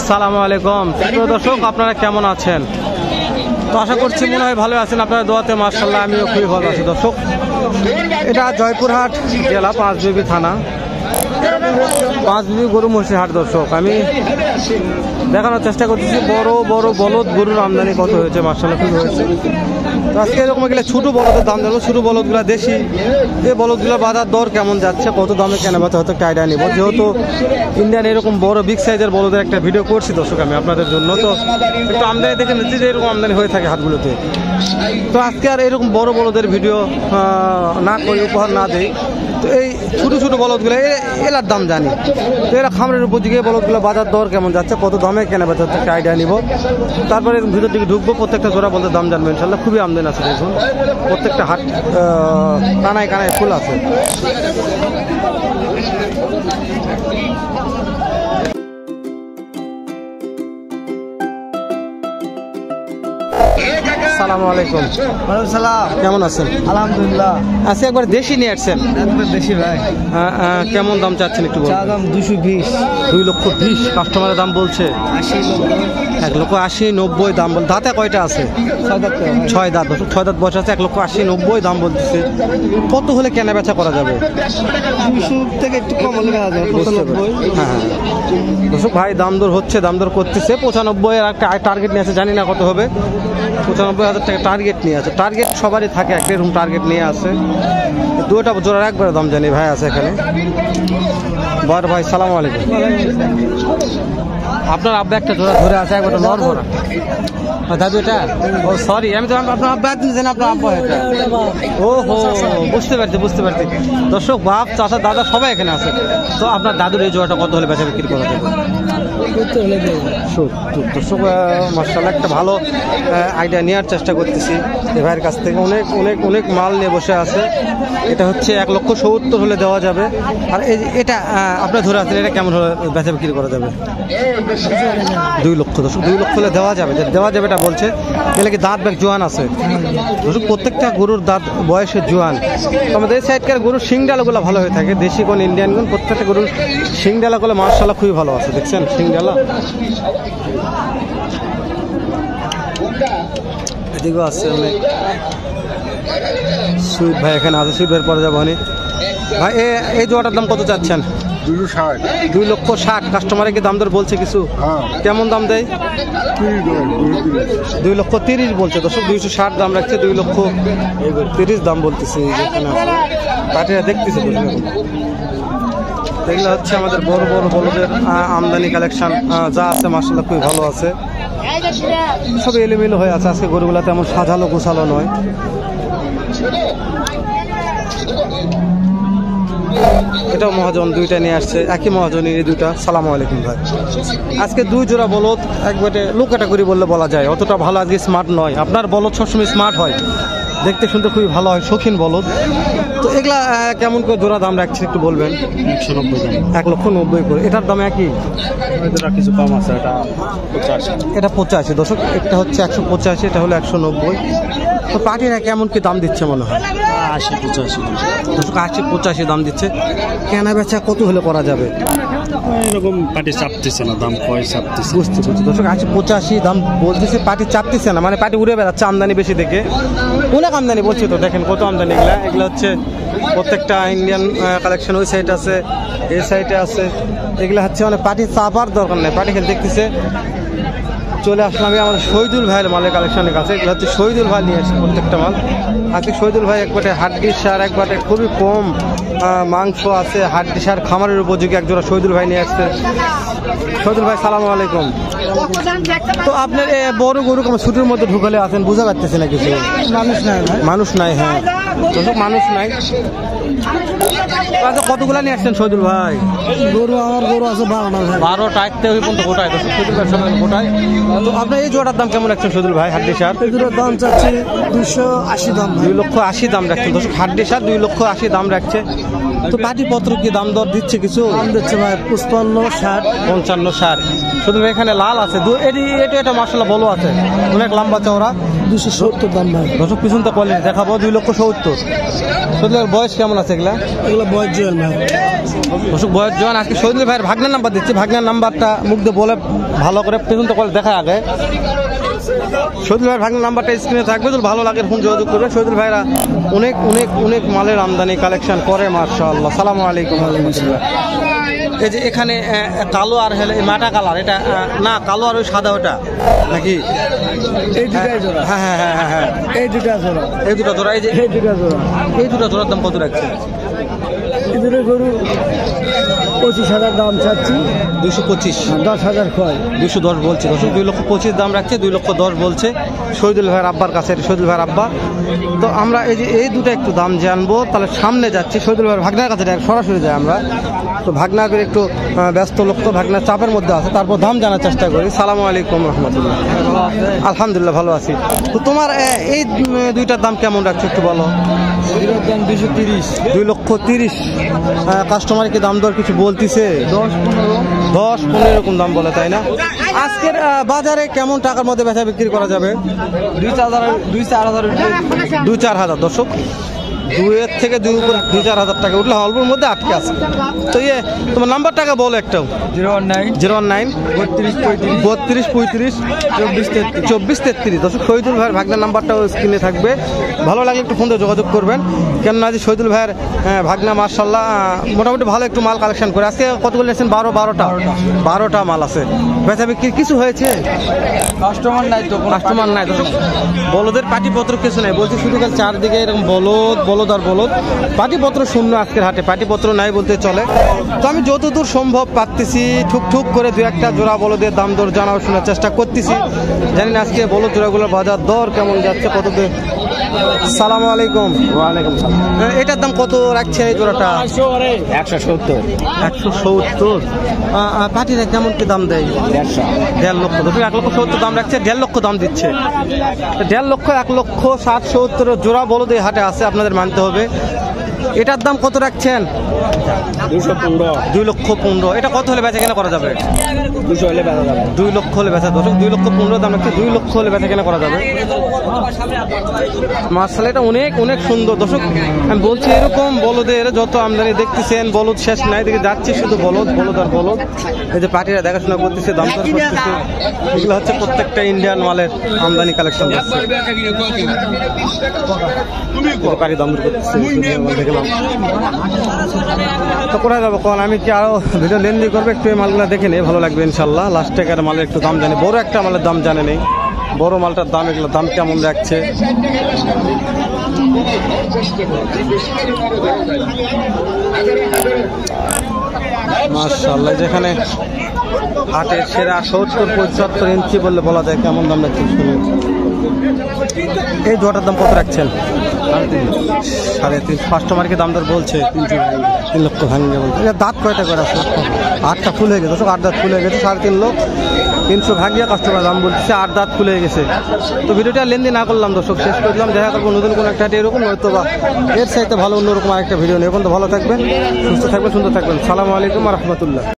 আসসালামু আলাইকুম প্রিয় দর্শক, আপনারা কেমন আছেন? তো আশা করছি মনে হয় ভালো আছেন। আপনারা দোয়াতে মাশাআল্লাহ আমিও খুবই ভালো আছি। দর্শক, এটা জয়পুরহাট জেলা পাঁচবিবি থানা, পাঁচবিবি গরু মহিষের হাট। দর্শক, আমি দেখানোর চেষ্টা করতেছি বড় বড় বলদ গরুর আমদানি কত হয়েছে। মাশাআল্লাহ খুবই হয়েছে। তো আজকে এরকম গেলে ছোটো বলদের দাম জানবো। ছোটো বলদগুলো দেশি, এই বলদগুলো বাজার দর কেমন যাচ্ছে, কত দামে কেনা বেচা হয়তো একটা আইডিয়া নেব। যেহেতু ইন্ডিয়ান এরকম বড় বিগ সাইজের বলদের একটা ভিডিও করছি দর্শক আমি আপনাদের জন্য, তো একটু আমদানি দেখে নিচ্ছি যে এরকম আমদানি হয়ে থাকে হাটগুলোতে। তো আজকে আর এরকম বড় বলদের ভিডিও না করি, উপহার না দিই। তো এই ছোটো ছোটো বলদগুলো এলার দাম জানি, তো এরা খামারের উপর দিকে বলদগুলো বাজার দর কেমন যাচ্ছে, কত দামে কেনা বেচা হচ্ছে একটা আইডিয়া নিব। তারপরে ভিতর দিকে ঢুকবো, প্রত্যেকটা জোড়া বলতে দাম জানবো ইনশাল্লাহ। খুবই আমদানি আছে দেখুন, প্রত্যেকটা হাট কানায় কানায় ফুল আছে। আসসালামু আলাইকুম। ওয়ালাইকুম সালাম। কেমন আছেন? আলহামদুলিল্লাহ। আজকে একবার দেশি নিয়ে আসছেন? দেশি ভাই। কেমন দাম চাচ্ছেন একটু বলুন? দাম 220। 2,20,000 কাস্টমারের দাম বলছে। 1,80,90 দাম বল। দাঁতে কয়টা আছে? 6 দাঁত। 6 দাঁত। 6 দাঁত বয়স আছে। 1,80,90 দাম বলতেছে। কত হলে কেনা বেচা করা যাবে? 200 থেকে একটু কম হলে কেনা যাবে। 95। হ্যাঁ দর্শক ভাই দাম দর হচ্ছে, দাম দর করতেছে। 95 এর একটা টার্গেট নিয়ে আছে, জানি না কত হবে। 95,000 টাকা টার্গেট নিয়ে আছে। টার্গেট সবারই থাকে, একটা এরকম টার্গেট নিয়ে আছে। দুটো জোড়ার একবারে দাম জানি ভাই আছে এখানে। বড় ভাই সালাম আলাইকুম। আপনার আব্বা একটা জোড়া ধরে আছে, একবার নর ভরা দাদু। এটা ও সরি, আমি তো আপনার আব্বা জানি, আপনার আব্বা এটা। ও হো, বুঝতে পারছি। দর্শক বাপ চাচা দাদা সবাই এখানে আছে। তো আপনার দাদুর এই জোড়াটা কত হলে বেচা বিক্রি করা যাবে? দর্শক মাশাআল্লাহ একটা ভালো আইডিয়া নেওয়ার চেষ্টা করতেছি এই ভাইয়ের কাছ থেকে। অনেক মাল নিয়ে বসে আছে। এটা হচ্ছে 1,70,000 হলে দেওয়া যাবে। আর এটা আপনার ধরে আছেন, এটা কেমন হলে বেচা বিক্রি করা যাবে? 2 লক্ষ। দর্শক 2 লক্ষ হলে দেওয়া যাবে এটা বলছে। এগুলো কি দাঁত ব্যাগ জোয়ান আছে? দর্শক প্রত্যেকটা গরুর দাঁত বয়সের জোয়ান। আমাদের এই সাইডকার গরুর শিংডালাগুলো ভালো হয়ে থাকে, দেশি কোন ইন্ডিয়ান কোন, প্রত্যেকটা গরুর শিংডালাগুলো মাশাআল্লাহ খুবই ভালো আছে। দেখছেন শিংডালা? এদিকেও আছে অনেক। সুইট ভাই এখানে আছে, সুইট ভাইয়ের পরে যাবো ভাই। এই জোড়াটার দাম কত চাচ্ছেন? 2,60,000। কাস্টমারে কি দাম দর বলছে কিছু? কেমন দাম দেয়? 2,30,000 বলছে। দর্শক 260 দাম রাখছে, 2,30,000 দাম বলতেছে। এখানে পাটিরা দেখতেছে। এগুলো হচ্ছে আমাদের বড় বড় বলদের আমদানি কালেকশন যা আছে মাশাআল্লাহ খুবই ভালো আছে। সব এলোমেলো হয়ে আছে আজকে গরুগুলা, তেমন সাজালো গোছালো নয়। এটাও মহাজন দুইটা নিয়ে আসছে, একই মহাজনের এই দুইটা। সালামু আলাইকুম ভাই। আজকে 2 জোড়া বলদ একবারে লো ক্যাটাগরি বললে বলা যায়, অতটা ভালো আজকে স্মার্ট নয়। আপনার বলদ সবসময় স্মার্ট হয়, দেখতে শুনতে খুবই ভালো হয়, শৌখিন বলদ। তো এগুলা কেমন করে জোড়া দাম রাখছে একটু বলবেন? 190 দাম। 1,90,000 করে। এটার দাম একই? কিছু কম আছে। এটা 85। দর্শক এটা হচ্ছে 185, এটা হলো 190। তো পাটিরা কেমন কি দাম দিচ্ছে মনে হয়? 80-85। দর্শক 80-85 দাম দিচ্ছে। কেনা বেচা কত হলে করা যাবে? এরকম পাটি চাপতেছে না, দাম কয় চাপতেছে। বুঝতে দর্শক 80-85 দাম বলতেছে। পাটি চাপতেছে না মানে পাটি উড়ে বেড়াচ্ছে আমদানি বেশি দেখে। অনেক আমদানি বলছি তো, দেখেন কত আমদানি। এগুলা হচ্ছে প্রত্যেকটা ইন্ডিয়ান কালেকশন। ওই সাইড আছে, এই সাইডে আছে। এগুলা হচ্ছে মানে পাটি চাপার দরকার নেই, পাটি খেলে দেখতেছে। চলে আসলাম আমি আমাদের শহীদুল ভাইয়ের মালের কালেকশনের কাছে। এগুলো হচ্ছে শহীদুল ভাই নিয়ে আসছে প্রত্যেকটা মাল। আজকে শহীদুল ভাই একবারে হাড্ডি সার, একবারে খুবই কম মাংস আছে, হাড্ডি সার খামারের উপযোগী এক জোড়া শহীদুল ভাই নিয়ে আসছে। শহীদুল ভাই সালামু আলাইকুম। তো আপনার বড় গরু কোনো ছুটির মধ্যে ঢুকালে আছেন, বোঝা পারতেছে না কিছু? মানুষ নাই। হ্যাঁ দর্শক মানুষ নাই। কতগুলা নিয়ে আসছেন শহীদুল ভাই? আমার গরু আছে 12টা। গোটায় গোটায়। তো আপনার এই জোড়াটার দাম কেমন রাখছেন শহীদুল ভাই? হাড্ডি সার দাম চাচ্ছি 280 দাম। 2,80,000 দাম রাখছে দর্শক, হাড্ডি সার 2,80,000 দাম রাখছে। তো পাটিপত্র কি দাম দর দিচ্ছে কিছু? দাম দিচ্ছে ভাই 55, 60, 55, 60। শুধু এখানে লাল আছে, এটা মার্শাল্লাহ ভালো আছে, অনেক লম্বা চওড়া। 270 দাম ভাই। দর্শক পিছন তো কোয়ালিটি দেখাবো, 2,70,000। শুধু বয়স কেমন আছে এগুলা? এগুলো বয়স জোয়ান ভাই। দর্শক বয়স জন। আজকে শহীদুল ভাইয়ের ভাগনার নাম্বার দিচ্ছি, ভাগনার নাম্বারটা মুখ দিয়ে বলে ভালো করে পিছন তো কোয়ালিটি দেখা আগে। শহীদুল ভাইয়ের ভাগনার নাম্বারটা স্ক্রিনে থাকবে, যদি ভালো লাগে ফোন যোগাযোগ করবে। শহীদুল ভাইরা অনেক অনেক অনেক মালের আমদানি কালেকশন করে মাশাআল্লাহ। সালামু আলাইকুম। এই যে এখানে কালো আর হলে মাটা কালার, এটা না কালো আর ওই সাদা ওটা নাকি? এই দুটাই জোড়া। হ্যাঁ হ্যাঁ হ্যাঁ হ্যাঁ হ্যাঁ, এই দুটা জোড়া। এই দুটো জোড়া। এই যে এই দুটা জোড়া। এই দুটো জোড়ার দাম কত রাখছে? এই দুটো গরু 25,000 দাম চাচ্ছি। 225। 10,000 কয়। 210 বলছে দর্শক, 2,25,000 দাম রাখছে, 2,10,000 বলছে শহীদুল ভাইয়ের আব্বার কাছে। শহীদুল ভাইয়ের আব্বা। তো আমরা এই যে এই দুটো একটু দাম জানবো, তাহলে সামনে যাচ্ছি শহীদুল ভাইয়ের ভাগনার কাছে, সরাসরি যাই আমরা। তো ভাগনার একটু ব্যস্ত লোক, তো ভাগনার চাপের মধ্যে আছে, তারপর দাম জানার চেষ্টা করি। সালামু আলাইকুম রহমতুল্লাহ। আলহামদুলিল্লাহ ভালো আছি। তো তোমার এই দুইটার দাম কেমন রাখছো একটু বলো? 2,30,000। কাস্টমার কি দাম দর কিছু বলতিছে? 10-15 এরকম দাম বলে, তাই না? আজকের বাজারে কেমন টাকার মধ্যে বেচা বিক্রি করা যাবে? 2-4 হাজার দর্শক, 2 থেকে 2-4 হাজার টাকা উঠলে অল্পের মধ্যে আটকে আছে। তো তোমার নাম্বার টাকা বলো একটাও। 019 32 35 24 33। দর্শক শহীদুল ভাইয়ের ভাগনার নাম্বারটাও স্ক্রিনে থাকবে, ভালো লাগলে একটু ফোন দিয়ে যোগাযোগ করবেন। কেননা আজ শহীদুল ভাইয়ের ভাগনা মাশাআল্লাহ মোটামুটি ভালো একটু মাল কালেকশন করে। আজকে কতগুলো নিয়েছেন? 12টা মাল আছে। বেচা বিক্রি কিছু হয়েছে? কাস্টমার নাই তো, কাস্টমার নাই দর্শক। বলদের পাটিপত্র কিছু নাই বলছি, শুধু কাল চারদিকে এরকম বলদ আর বলদ। পাটিপত্র শূন্য আজকের হাটে, পাটিপত্র নাই বলতে চলে। তো আমি যতদূর সম্ভব পারতেছি ঠুকঠুক করে 2-1টা জোড়া বলদের দাম দর জানার শোনার চেষ্টা করতেছি। জানি না আজকে বলদ জোড়াগুলোর বাজার দর কেমন যাচ্ছে, কত দূর। সালামু আলাইকুম। ওয়ালাইকুম সালাম। এটার দাম কত রাখছে এই জোড়াটা? 170। পাটিরা কেমন কি দাম দেয়? 1.5 লক্ষ। 1,70,000 দাম রাখছে, 1.5 লক্ষ দাম দিচ্ছে। 1.5 লক্ষ, 1,60,70 জোড়া বলদ এই হাটে আছে, আপনাদের মানতে হবে। এটার দাম কত রাখছেন? 2,15,000। এটা কত হলে বেচা কেনা করা যাবে? 2 লক্ষ হলে বেচা। দর্শক 2,15,000 দাম রাখছে, 2 লক্ষ হলে বেচা কেনা করা যাবে। মাশাআল্লাহ, এটা অনেক অনেক সুন্দর। দর্শক আমি বলছি এরকম বলদের যত আমদানি দেখতেছেন, বলদ শেষ নাই, দিকে যাচ্ছি শুধু বলদ আর বলদ। এই যে পার্টিরা দেখাশোনা করতেছে, দাম দর করতেছে, এগুলো হচ্ছে প্রত্যেকটা ইন্ডিয়ান মালের আমদানি কালেকশন করছে। পার্টি দাম দর করতেছে, দেখলাম। তো কোথায় যাবো কোন? আমি কি আরো ভিডিও লেনদেন করবো? একটু এই মালগুলো দেখে নেই, ভালো লাগবে ইনশাল্লাহ। লাস্ট টাকার মালের একটু দাম জানি, বড় একটা মালের দাম জানে নেই, বড় মালটার দাম, এগুলো দাম কেমন রাখছে। মাশাআল্লাহ, যেখানে হাটের সেরা 70-75 ইঞ্চি বললে বলা যায়, কেমন দাম রাখছে শুনুন। এই জোয়াটার দাম কত রাখছেন? 3.5। কাস্টমারকে দাম দর বলছে 3 লক্ষ ভাঙিয়ে বলছে। দাঁত কয়টা করে আছে? 8টা ফুল হয়ে গেছে। 8 দাঁত ফুল হয়ে গেছে, 3.5 লক্ষ 300 ভাঙিয়ে কাস্টমার দাম বলছে, 8 দাঁত ফুল হয়ে গেছে। তো ভিডিওটা লেনদেন না করলাম দর্শক, শেষ করে দিলাম। দেখা করবো নতুন কোনো একটা এরকম, হয়তো বা এর সাথে ভালো অন্যরকম আরেকটা ভিডিও নিয়ে। এখন তো ভালো থাকবেন, সুস্থ থাকবেন, সুন্দর থাকবেন। সালামু আলাইকুম রহমতুল্লাহ।